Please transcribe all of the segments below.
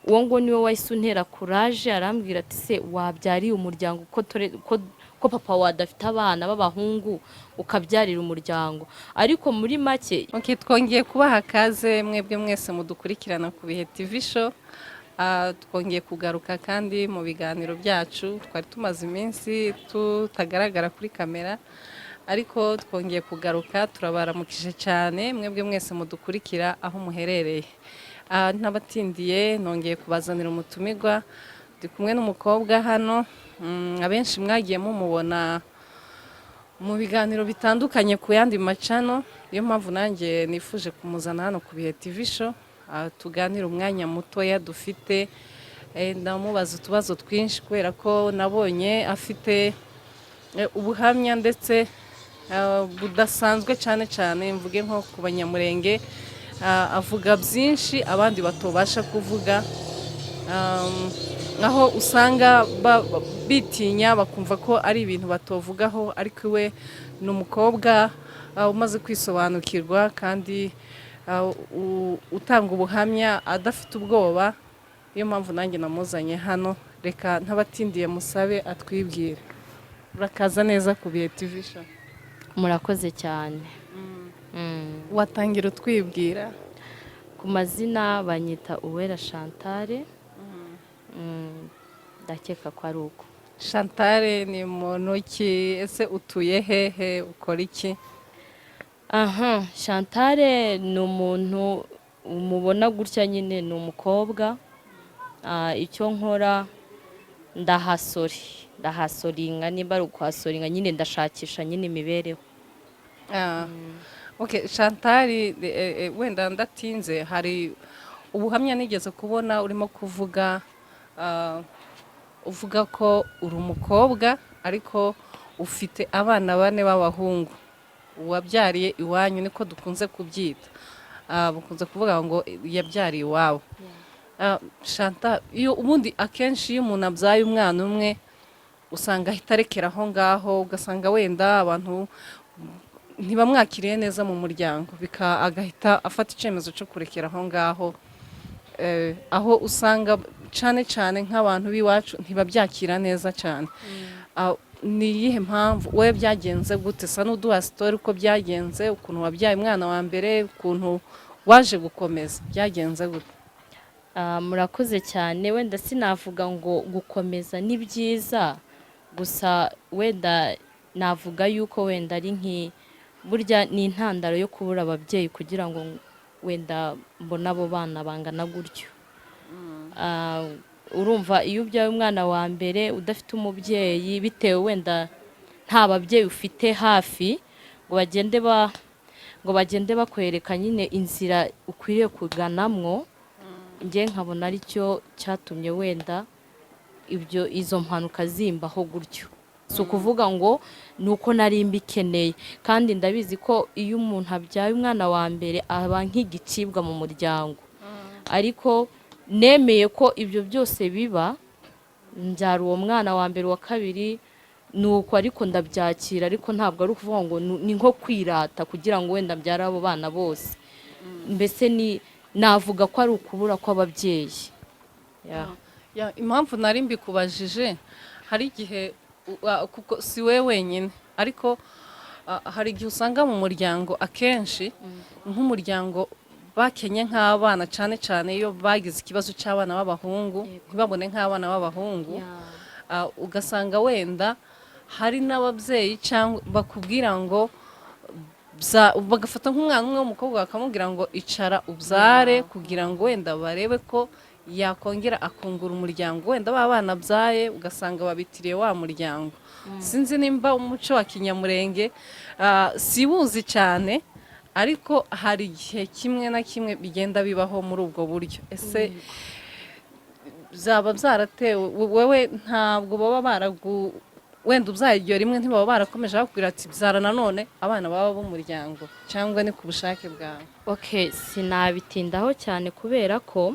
uwo ngo niwe wahise untera courage arambwira ati se wabyariye umuryango ko papa wadafite abana b'abahungu ukabyarira umuryango. Ariko muri make twongeye kubaha kaze mwebwe mwese mudukurikirana ku Bihe TV show. Twongeye kugaruka kandi mu biganiro byacu, twari tumaze iminsi tutagaragara kuri kamera, ariko twongeye kugaruka. Turabaramukije cyane mwebwe mwese mudukurikira aho muherereye. Ntabatindiye nongeye kubazanira umutumirwa, ndi kumwe n'umukobwa hano, abenshi mwagiye mumubona mu biganiro bitandukanye ku yandi macano, niyo mpamvu nanjye nifuje kumuzana hano ku Bihe TV show. Tuganira umwanya mutoya dufite, ndamubaza utubazo twinshi kubera ko nabonye afite ubuhamya ndetse budasanzwe cyane cyane, mvuge nko ku Banyamurenge. Avuga byinshi abandi batobasha kuvuga, aho usanga bitinya bakumva ko ari ibintu batovugaho, ariko we ni umukobwa umaze kwisobanukirwa kandi utanga ubuhamya adafite ubwoba. Niyo mpamvu nanjye namuzanye hano. Reka ntabatindiye musabe atwibwire. Urakaza neza ku Bihe TV show. murakoze cyane. Watangira utwibwira. Ku mazina banyita Uwera Chantal. Ndakeka ko ari uko. Chantal ni muntu ki? Ese utuye hehe? Ukora iki? Chantal ni umuntu umubona gutya nyine, ni umukobwa. Icyo nkora ndahasoringa, nimba ari ukuhasoringa nyine ndashakisha nyine imibereho. Chantal, wenda ndatinze, hari ubuhamya nigeze kubona urimo kuvuga, uvuga ko uri umukobwa ariko ufite abana 4 b'abahungu wabyariye iwanyu, niko dukunze kubyita. Bakunze kuvuga ngo yabyariye iwabo. Chantal, iyo ubundi akenshi iyo umuntu abyaye umwana umwe usanga ahita arekera aho ngaho, ugasanga wenda abantu ntibamwakiriye neza mu muryango, agahita afata icyemezo cyo kurekera aho ngaho. Aho usanga cyane cyane nk'abantu b'iwacu ntibabyakira neza cyane. Ni iyihe mpamvu? Wowe byagenze gute? Sa n'uduha story uko byagenze, ukuntu wabyaye umwana wa mbere, ukuntu waje gukomeza, byagenze gute? Murakoze cyane. Wenda sinavuga ngo gukomeza ni byiza, gusa wenda navuga yuko wenda ari burya ni intandaro yo kubura ababyeyi kugira ngo wenda mbona abo bana bangana gutyo. Urumva iyo ubyaye umwana wa mbere udafite umubyeyi, bitewe wenda nta babyeyi ufite hafi ngo bagende bakwereka nyine inzira ukwiriye kuganamwo, njye nkabona ari cyo cyatumye wenda izo mpanuka zimbaho gutyo. Si ukuvuga ngo ni uko nari mbikeneye, kandi ndabizi ko iyo umuntu abyaye umwana wa mbere aba nk'igicibwa mu muryango. Ariko nemeye ko ibyo byose biba, mbyara uwo mwana wa mbere, wa kabiri nuko, ariko ndabyakira. Ariko ntabwo ari ukuvuga ngo ni nko kwirata kugira ngo wenda mbyara abo bana bose. Mbese navuga ko ari ukubura kw'ababyeyi. Impamvu nari mbikubajije, hari igihe, kuko si we wenyine, ariko hari igihe usanga mu muryango akenshi nk'umuryango bakenye nk'abana, cyane cyane iyo bagize ikibazo cy'abana b'abahungu ntibabone nk'abana b'abahungu. Ugasanga wenda hari n'ababyeyi cyangwa bakubwira ngo bagafata nk'umwana umwe w'umukobwa bakamubwira ngo icara ubyare, kugira ngo wenda barebe ko yakongera akungura umuryango. Wenda bana abyaye ugasanga babitiriye wa muryango. Sinzi nimba umuco wa Kinyamurenge sibuzi cyane, ariko hari igihe kimwe na kimwe bigenda bibaho muri ubwo buryo. Ese byaba byaratewe wowe? Ntabwo baba wenda ubyaye igihe rimwe ntibaba barakomeje bakubwira ati byara nanone abana baba b'umuryango, cyangwa ni ku bushake bwawe? Sinabitindaho cyane kubera ko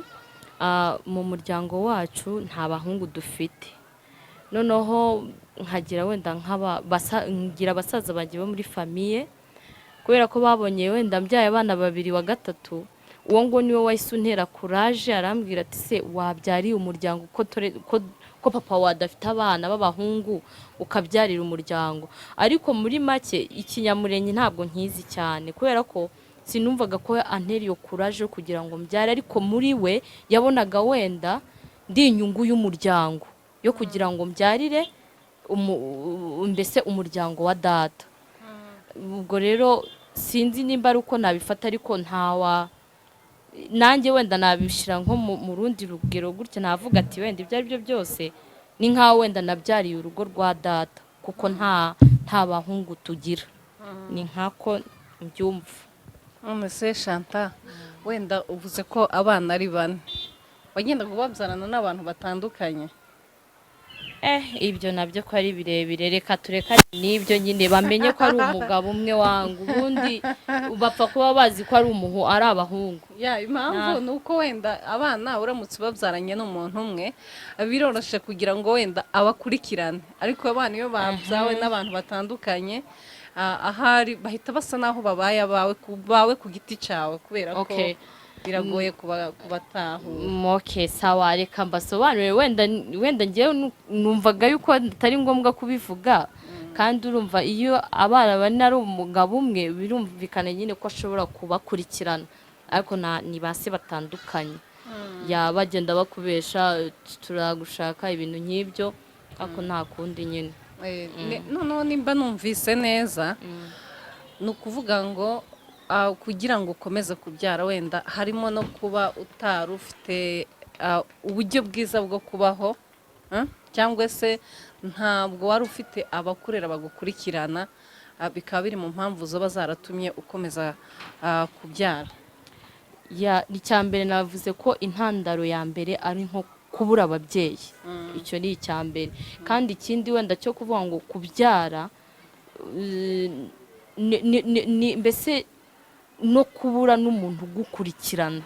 mu muryango wacu nta bahungu dufite. Noneho nkagira wenda ngira abasaza bagiye bo muri famiye, kubera ko babonye wenda mbyaye abana 2 wa gatatu, uwo ngo niwe wahise untera courage arambwira ati se wabyariye umuryango ko papa wadafite abana b'abahungu ukabyarira umuryango. Ariko muri make ikinyamurenge ntabwo nkizi cyane kubera ko sinumvaga ko antera iyo courage yo kugira ngo mbyare, ariko muri we yabonaga wenda ndi inyungu y'umuryango yo kugira ngo mbyarire mbese umuryango wa data. Ubwo rero sinzi nimba ari uko nabifata, ariko nanjye wenda nabishyira nko mu rundi rugero gutya, navuga ati wenda ibyo ari byo byose ni nkaho wenda nabyariye urugo rwa data kuko nta bahungu tugira. Ni nkako mbyumva. none se Chantal wenda uvuze ko abana ari 4 wagendaga ubabyarana n'abantu batandukanye? Ibyo nabyo ko ari birebire, reka tureka n'ibyo nyine bamenye ko ari umugabo umwe wangu, ubundi bapfa kuba bazi ko ari abahungu. Impamvu ni uko wenda abana uramutse babyaranye n'umuntu umwe biroroshye kugira ngo wenda abakurikirane, ariko abana iyo babyawe n'abantu batandukanye ahari bahita basa naho babaye abawe ku giti cyawe kubera ko biragoye kubatahura. Sawa, reka mbasobanurire. Wenda ngewe numvaga yuko atari ngombwa kubivuga, kandi urumva iyo abana bane ari umugabo umwe birumvikana nyine ko ashobora kubakurikirana, ariko ni base batandukanye. Bagenda bakubesha turagushaka ibintu nk'ibyo, ariko nta kundi nyine. Noneho nimba numvise neza ni ukuvuga ngo kugira ngo ukomeze kubyara wenda harimo no kuba utari ufite uburyo bwiza bwo kubaho, cyangwa se ntabwo wari ufite abakurera bagukurikirana, bikaba biri mu mpamvu zoba zaratumye ukomeza kubyara. Icya mbere navuze ko intandaro ya mbere ari nko kubura ababyeyi. Icyo ni icya mbere, kandi ikindi wenda cyo kuvuga ngo kubyara mbese no kubura n'umuntu ugukurikirana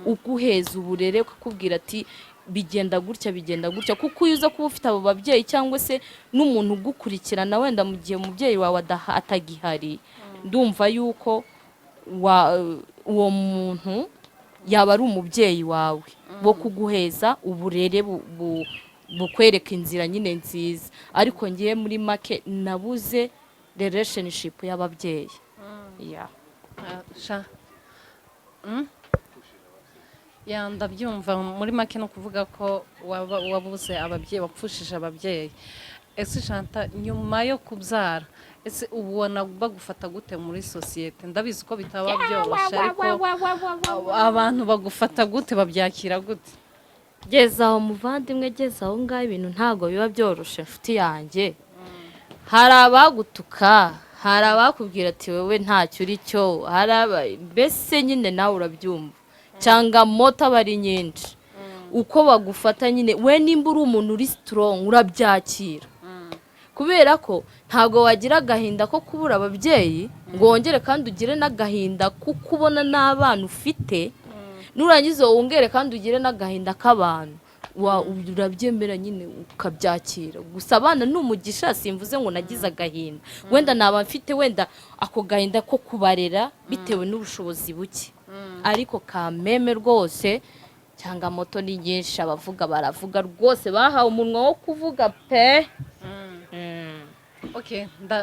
uguheza uburere, ukakubwira ati bigenda gutya, kuko iyo uza kuba ufite abo babyeyi cyangwa se n'umuntu ugukurikirana wenda mu gihe umubyeyi wawe atagihari, ndumva yuko uwo muntu yaba ari umubyeyi wawe wo kuguheza uburere bukwereka inzira nyine nziza. Ariko ngiye muri make nabuze relationship y'ababyeyi. Ndabyumva. Muri make no kuvuga ko wabuze ababyeyi, wapfushije ababyeyi. Ese Chantal nyuma yo kubyara ese ubona bagufata gute muri societe? Ndabizi ko bitaba byoroshye, ariko abantu bagufata gute, babyakira gute? Gezaho muvandimwe, gezaho ngaho, ibintu ntabwo biba byoroshye nshuti yanjye. Hari abagutuka, hari abakubwira ati wowe ntacyo uri cyo, mbese nyine nawe urabyumva, cyangwa moto aba ari nyinshi. Uko bagufata nyine, we nimba uri umuntu uri strong urabyakira, kubera ko ntabwo wagira agahinda ko kubura ababyeyi ngo wongere kandi ugire n'agahinda kuko ubona n'abana ufite, nurangiza wongere kandi ugire n'agahinda k'abantu. Urabyemera nyine ukabyakira. Gusa abana ni umugisha, simvuze ngo nagize agahinda, wenda naba mfite wenda ako gahinda ko kubarera bitewe n'ubushobozi buke, ariko kameme rwose, cyangwa moto ni nyinshi, abavuga baravuga rwose, bahawe umunwa wo kuvuga pe.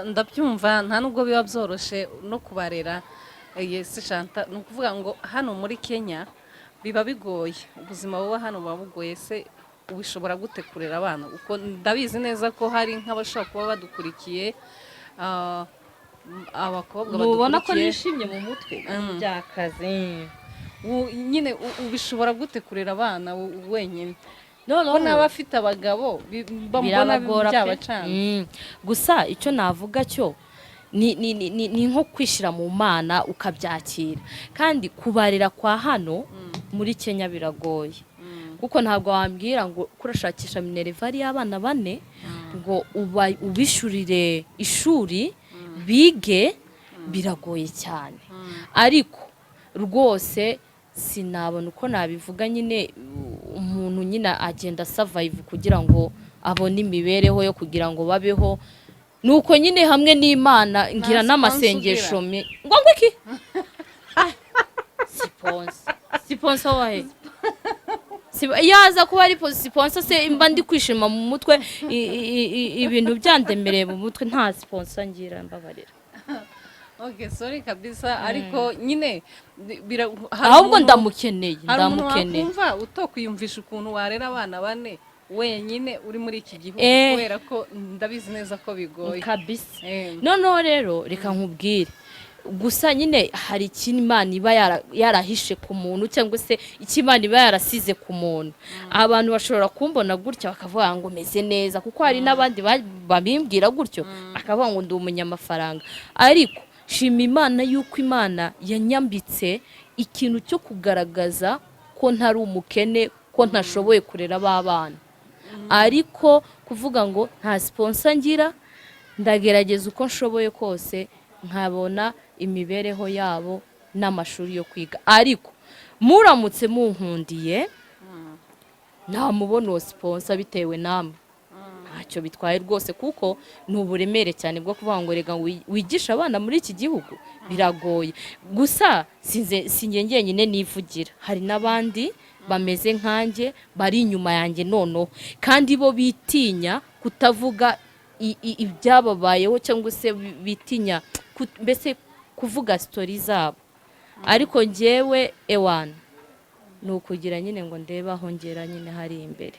Ndabyumva, nta nubwo biba byoroshye no kubarera. Yes Chantal, ni ukuvuga ngo hano muri Kenya biba bigoye, ubuzima buba hano buba bugoye. Se ubishobora gute kurera abana? Uko ndabizi neza ko hari nk'abashaka kuba badukurikiye, abakobwa badukurikiye, mubona ko nishimye mu mutwe byakaze. Nyine ubishobora gute kurera abana wenyine? Ko n'abafite abagabo bambona byabacana. Gusa icyo navuga cyo ni nko kwishyira mu mana ukabyakira, kandi kubarira kwa hano muri Kenya biragoye, kuko ntabwo wambwira ngo kurashakisha minervari y'abana 4 ngo ubishurire ishuri bige, biragoye cyane. Ariko rwose sinabona uko nabivuga, nyine umuntu nyine agenda survive kugira ngo abone imibereho yo kugira ngo babeho, nuko nyine hamwe n'Imana ngira n'amasengesho ngo iki siponsa wahe yaza kuba ari siponsa se mba ndi kwishima mu mutwe ibintu byandemereye mu mutwe nta siponsa ngira mbabarira. Okay, sorry kabisa ariko nyine ahubwo ndamukeneye wakumva utokwiyumvisha ukuntu warera abana bane wenyine uri muri iki gihugu kubera ko ndabizi neza ko bigoye kabisa. Noneho rero reka nkubwire gusa nyine hari ikintu Imana iba yarahishe ku muntu cyangwa se icyo Imana iba yarasize ku muntu. Abantu bashobora kumbona gutya bakavuga ngo meze neza kuko hari n'abandi babimbwira gutyo bakavuga ngo ndi umunyamafaranga, ariko shima Imana yuko Imana yanyambitse ikintu cyo kugaragaza ko ntari umukene, ko ntashoboye kurera abana. Ariko kuvuga ngo nta sponsor ngira, ndagerageza uko nshoboye kose nkabona imibereho yabo n'amashuri yo kwiga. Ariko muramutse munkundiye ntamubona uwo sponsor bitewe namwe, ntacyo bitwaye rwose kuko ni uburemere cyane bwo kuvuga ngo rega wigisha abana muri iki gihugu biragoye. Gusa sinjye nyine nivugira, hari n'abandi bameze nkanjye bari inyuma yanjye noneho kandi bo bitinya kutavuga ibyababayeho cyangwa se bitinya mbese kuvuga story zabo. Ariko njyewe ewana ni ukugira nyine ngo ndebe aho ngera nyine hari imbere.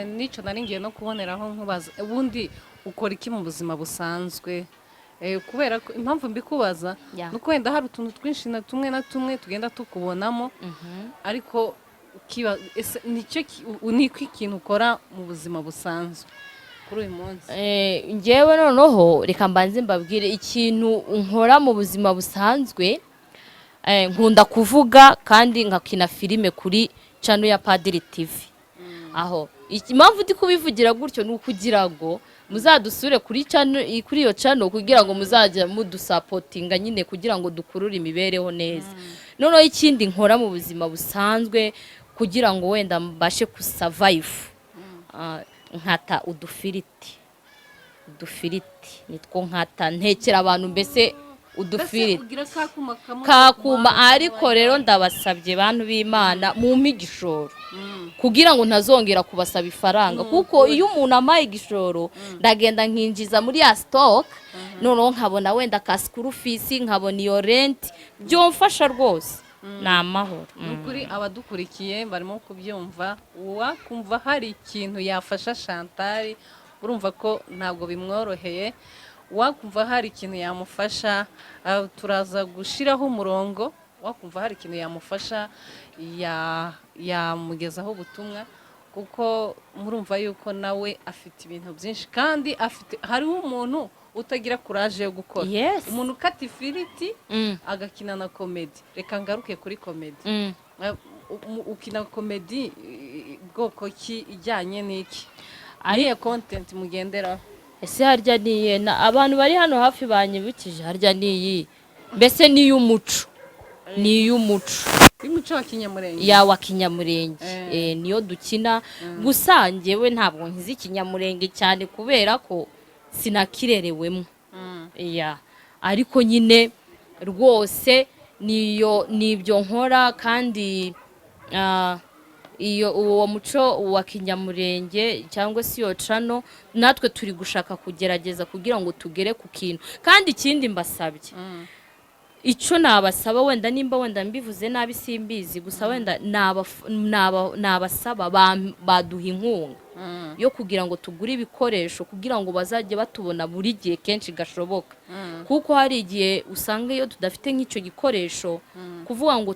Nico nari ngiye no kuboneraho nkubaza ubundi ukora iki mu buzima busanzwe, kubera ko impamvu mbikubaza nuko wenda hari utuntu twinshi na tumwe tugenda tukubonamo ariko niko ikintu ukora mu buzima busanzwe kuri uyu munsi. Njyewe noneho reka mbanze mbabwire ikintu nkora mu buzima busanzwe. Nkunda kuvuga kandi nkakina filime kuri channel ya Padiri TV. Aho impamvu ndi kubivugira gutyo ni ukugira ngo muzadusure kuri iyo channel kugira ngo muzajya mudusapotinga nyine kugira ngo dukurure imibereho neza. Noneho ikindi nkora mu buzima busanzwe kugira ngo wenda mbashe kusurvive, nkata udufiriti nitwo nkata ntekera abantu mbese udufiriti kakuma. Ariko rero ndabasabye bantu b'Imana mumpe igishoro kugira ngo ntazongera kubasaba ifaranga, kuko iyo umuntu amaye igishoro ndagenda nkinjiza muri ya stock noneho nkabona wenda ka school fees, nkabona iyo rent, byomfasha rwose ni amahoro. Nukuri abadukurikiye barimo kubyumva, wakumva hari ikintu yafasha Chantal, urumva ko ntabwo bimworoheye, wakumva hari ikintu yamufasha turaza gushiraho umurongo, wakumva hari ikintu yamufasha yamugezaho ubutumwa, kuko murumva yuko nawe afite ibintu byinshi kandi hariho umuntu utagira courage yo gukora. Umuntu ukata ifiriti agakina na comedy. Reka ngaruke kuri comedy. Ukina comedy bwoko ki ijyanye n'iki? Ariye content mugenderaho? Ese harya niye abantu bari hano hafi banyibukije, harya niyi mbese niy'umuco y'umuco wa Kinyamurenge wa Kinyamurenge. Niyo dukina. Gusa njyewe ntabwo nkizi Kinyamurenge cyane kubera ko sinakirerewemo. Ariko nyine rwose nibyo nkora kandi uwo muco wa Kinyamurenge cyangwa se iyo channel natwe turi gushaka kugerageza kugira ngo tugere ku kintu. Kandi ikindi mbasabye, icyo nabasaba wenda nimba wenda mbivuze nabi simbizi, gusa wenda nabasaba baduha inkunga yo kugira ngo tugure ibikoresho kugira ngo bazajye batubona buri gihe kenshi gashoboka. Kuko hari igihe usanga iyo tudafite nk'icyo gikoresho kuvuga ngo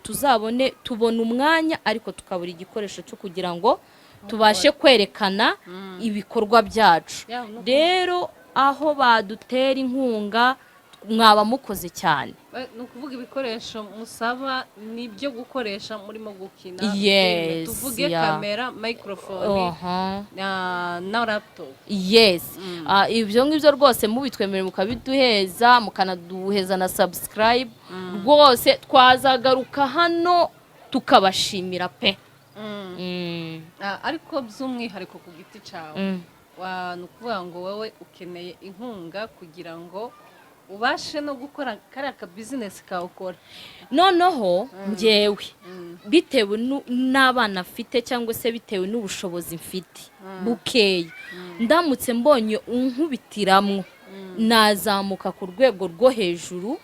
tubone umwanya ariko tukabura igikoresho cyo kugira ngo tubashe kwerekana ibikorwa byacu. Rero aho badutera inkunga mwaba mukoze cyane. Ni ukuvuga ibikoresho musaba nibyo gukoresha murimo gukina. Tuvuge kamera, microphone na laptop. Ibyo ngibyo rwose mubitwemerera mukabiduheza, mukanaduheza na subscribe, rwose twazagaruka hano tukabashimira pe. Ariko by'umwihariko ku giti cyawe ni ukuvuga ngo wowe ukeneye inkunga kugira ngo ubashe no gukora kariya ka business kawe ukora. noneho njyewe bitewe n'abana mfite cyangwa se bitewe n'ubushobozi mfite bukeya, ndamutse mbonye unkubitiramwo nazamuka ku rwego rwo hejuru,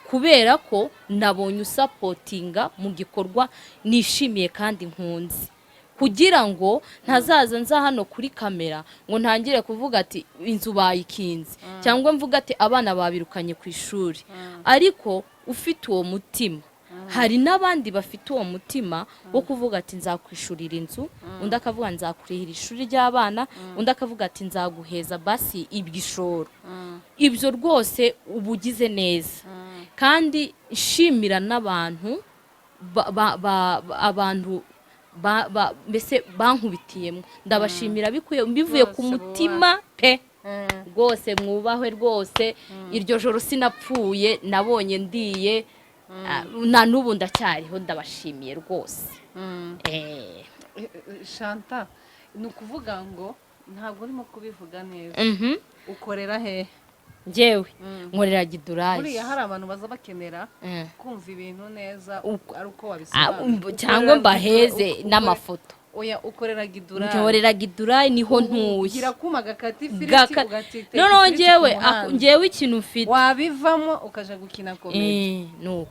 kubera ko nabonye usapotinga mu gikorwa nishimiye kandi nkunze, kugira ngo ntazaza nza hano kuri kamera ngo ntangire kuvuga ati inzu bayikinze cyangwa mvuga ati abana babirukanye ku ishuri. Ariko ufite uwo mutima, hari n'abandi bafite uwo mutima wo kuvuga ati nzakwishurira inzu, undi akavuga nzakurihira ishuri ry'abana, undi akavuga ati nzaguheza basi ibyishoro. Ibyo rwose ubugize neza, kandi nshimira n'abantu abantu mbese bankubitiyemo, ndabashimira bivuye ku mutima pe rwose. Mwubahwe rwose, iryo joro sinapfuye, nabonye ndiye, na n'ubu ndacyariho, ndabashimiye rwose. Shanta, ni ukuvuga ngo ntabwo urimo kubivuga neza. Ukorera he? Njyewe nkorera Gidurayi. Buriya hari abantu baza bakenera kumva ibintu neza ari uko wabisobanura, cyangwa mbaheze n'amafoto. Oya, ukorera Gidurayi. Nkorera Gidurayi, niho ntuye. Gira kuma gakati ifiriti ugatiteka. No, njyewe ikintu mfite wabivamo ukaja gukina comedy. No.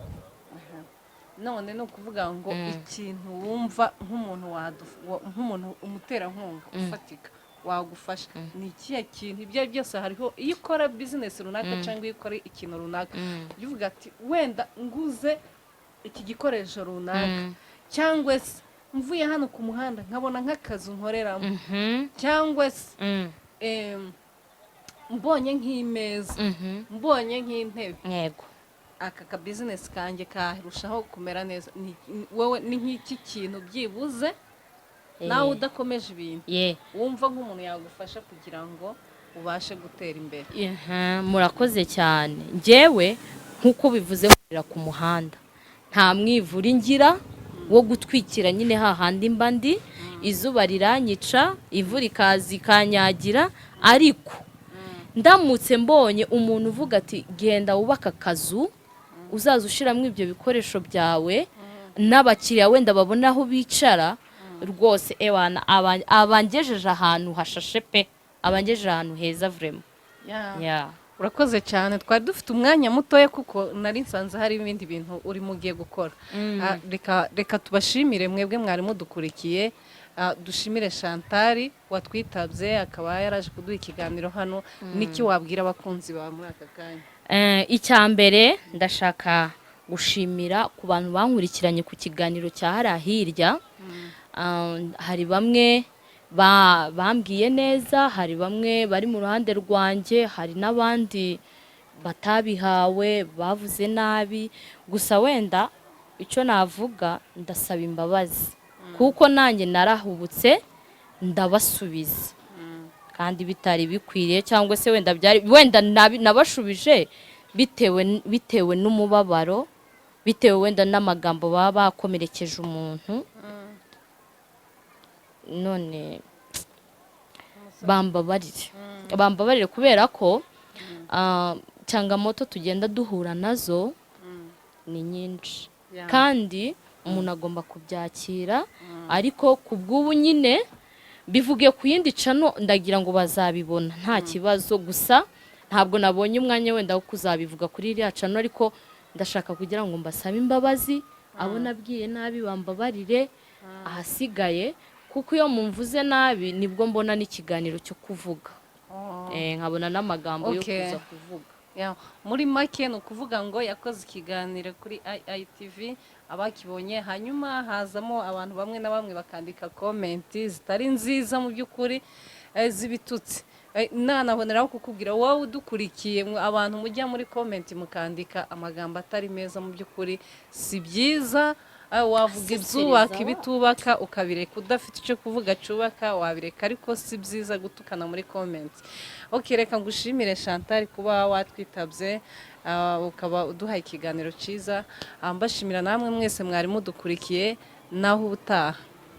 None no kuvuga ngo ikintu wumva nk'umuntu umuterankunga ufatika wagufasha ni ikihe kintu? Ibyo byose hariho, iyo ukora business runaka cyangwa iyo ukora ikintu runaka uvuga ati wenda nguze iki gikoresho runaka, cyangwa se mvuye hano ku muhanda nkabona nk'akazi nkoreramo, cyangwa se mbonye nk'imeza, mbonye nk'intebe, yego aka ka business kanjye karushaho kumera neza. Wowe ni nk'iki kintu byibuze nawe udakomeje ibintu wumva nk'umuntu yagufasha kugira ngo ubashe gutera imbere? Murakoze cyane. Njyewe nk'uko bivuze, nkorera ku muhanda, nta mwivura ngira wo gutwikira nyine hahandi mba ndi, izuba riranyica, ivu rikaza ikanyagira, ariko ndamutse mbonye umuntu uvuga ati genda wubaka akazu uzaza ushiramo ibyo bikoresho byawe, n'abakiriya wenda babona aho bicara, rwose ewana abangejeje ahantu hashashe pe, abangejeje ahantu heza vraiment. Urakoze cyane. Twari dufite umwanya mutoya kuko nari nsanze hari ibindi bintu urimo ugiye gukora. Reka tubashimire mwebwe mwari mudukurikiye. Dushimire Chantal watwitabye akaba yaraje kuduha ikiganiro hano. Niki wabwira abakunzi bawe muri aka kanya? Icya mbere ndashaka gushimira ku bantu bankurikiranye ku kiganiro cya hariya hirya. Hari bamwe bambwiye neza, hari bamwe bari mu ruhande rwanjye, hari n'abandi batabihawe bavuze nabi. Gusa wenda icyo navuga, ndasaba imbabazi kuko nanjye narahubutse ndabasubiza, kandi bitari bikwiriye, cyangwa se wenda nabashubije bitewe n'umubabaro, bitewe wenda n'amagambo baba bakomerekeje umuntu. None bambabarire kubera ko changamoto tugenda duhura nazo ni nyinshi, kandi umuntu agomba kubyakira. Ariko kubw'ubu nyine bivuge ku yindi cano, ndagira ngo bazabibona nta kibazo. Gusa ntabwo nabonye umwanya wenda wo kuzabivuga kuri iriya cano, ariko ndashaka kugira ngo mbasabe imbabazi, abo nabwiye nabi bambabarire. Ahasigaye kuko iyo mumvuze nabi nibwo mbona n'ikiganiro cyo kuvuga, nkabona n'amagambo yo kuza kuvuga. Muri make ni ukuvuga ngo yakoze ikiganiro kuri IITV, abakibonye hanyuma hazamo abantu bamwe na bamwe bakandika komenti zitari nziza mu by'ukuri, z'ibitutsi. Nanaboneraho kukubwira wowe udukurikiye, abantu mujya muri komenti mukandika amagambo atari meza, mu by'ukuri si byiza. Wavuga ibyubaka ibitubaka ukabireka, udafite icyo kuvuga cyubaka wabireka, ariko si byiza gutukana muri comments. Reka ngushimire Chantal kuba watwitabye, ukaba uduhaye ikiganiro cyiza. Mbashimira namwe mwese mwari mudukurikiye, naho ubutaha.